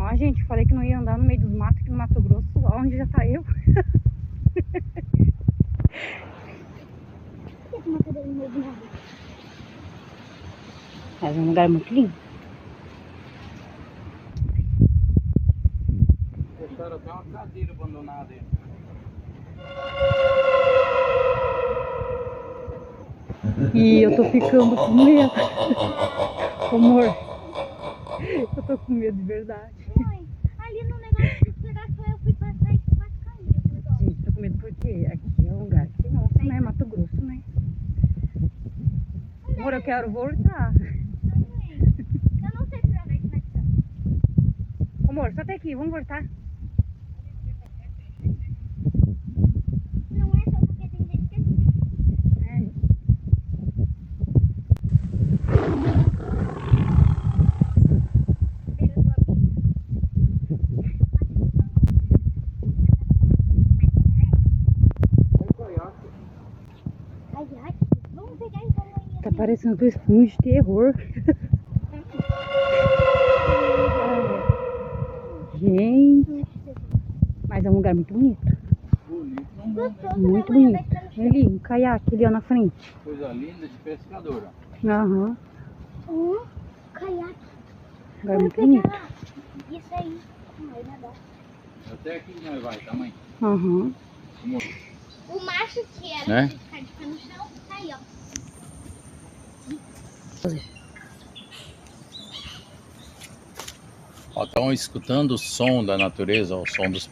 Ó, gente, falei que não ia andar no meio dos matos aqui no Mato Grosso, onde já tá eu. Mas é um lugar muito lindo. Deixaram até uma cadeira abandonada aí. E eu tô ficando com medo. Amor, eu tô com medo de verdade. Mãe, ali no negócio de pedaço eu fui passar e quase caí. Gente, tô com medo porque aqui é um lugar que tem onça, né? Mato Grosso, né? Amor, eu quero voltar. Mãe, eu não sei pra onde é que vai estar. Amor, só até aqui, vamos voltar. Não é só porque tem gente que é assim. Vamos pegar e vamos aí. Tá parecendo aqueles filmes de terror. Gente, mas é um lugar muito bonito. Bonito, não bom, né? Muito bonito. Ali, um caiaque ali ó, na frente. Coisa linda de pescador, ó. Aham. Caiaque. Lugar muito bonito. Isso aí. Não vai nadar. Até aqui nós vai, tá, mãe? Aham. O macho que era Né? de ficar de pé no chão, tá aí, ó. Ó, estão escutando o som da natureza, o som dos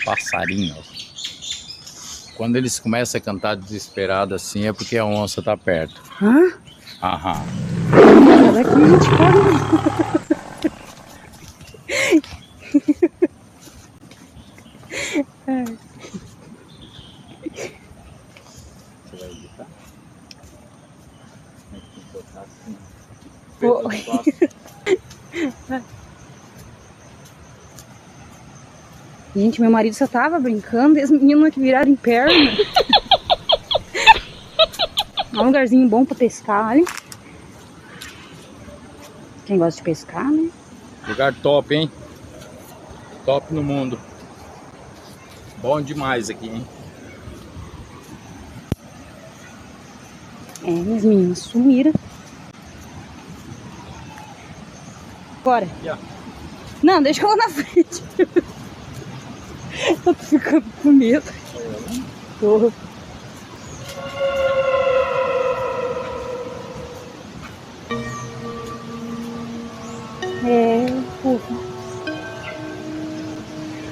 passarinhos. Quando eles começam a cantar desesperado assim, é porque a onça tá perto. Hã? Aham. Sai daqui, gente, corre. Você vai editar? Tem que botar assim. Pô. Peso do passo. Gente, meu marido só tava brincando e as meninas que viraram em perna. É um lugarzinho bom pra pescar, olha. Quem gosta de pescar, né? Lugar top, hein? Top no mundo. Bom demais aqui, hein? É, minhas meninas sumiram. Bora. Aqui, ó. Não, deixa eu lá na frente. Eu tô ficando com medo. Tô. É, porra.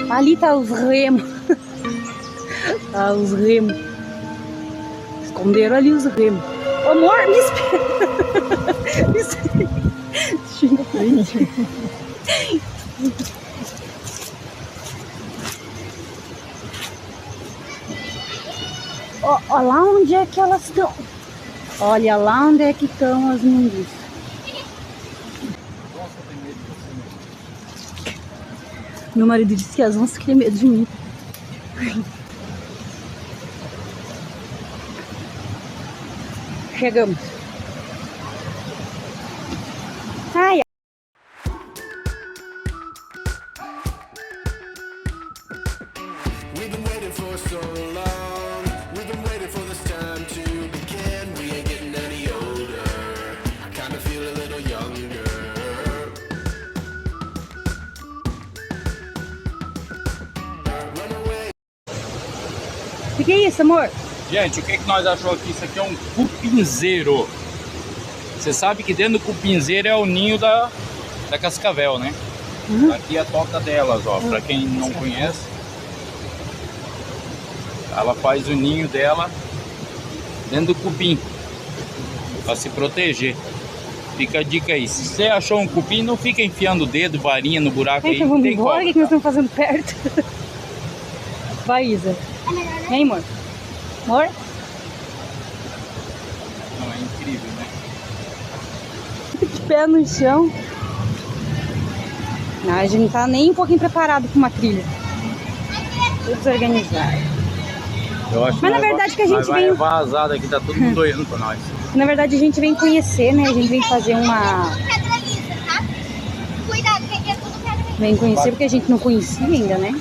Ali tá os remos. Tá os remos. Esconderam ali os remos. Ô, amor, me espera. Me espera. Deixa na frente. Ó, lá onde é que elas estão. Olha lá onde é que estão as mundiças. Meu marido disse que as onças têm medo de mim. Chegamos. Ai, We've been waiting for so long. We've been waiting for this time to begin. We ain't getting any older. I kinda feel a little younger. Run away. o que é isso, amor? Gente, o que nós achamos aqui? Isso aqui é um cupinzeiro. Você sabe que dentro do cupinzeiro é o ninho da cascavel, né? Uhum. Aqui é a toca delas, ó. Pra quem não conhece, ela faz o ninho dela dentro do cupim para se proteger. Fica a dica aí. Se você achou um cupim, não fica enfiando o dedo, varinha no buraco aí. Então Não vamos tem embora, o que como. nós estamos fazendo perto? Vai, Isa. Vem, amor. Amor? Não, é incrível, né? De pé no chão. Não, a gente não tá nem um pouquinho preparado para uma trilha. Tudo desorganizado. Eu acho Mas na verdade que a gente vai vem- vazado aqui, tá todo mundo olhando pra nós. Na verdade a gente vem conhecer, né? A gente vem fazer uma... Pedra lisa, tá? Cuidado, que aqui é tudo pedra Vem conhecer porque a gente não conhecia ainda, né?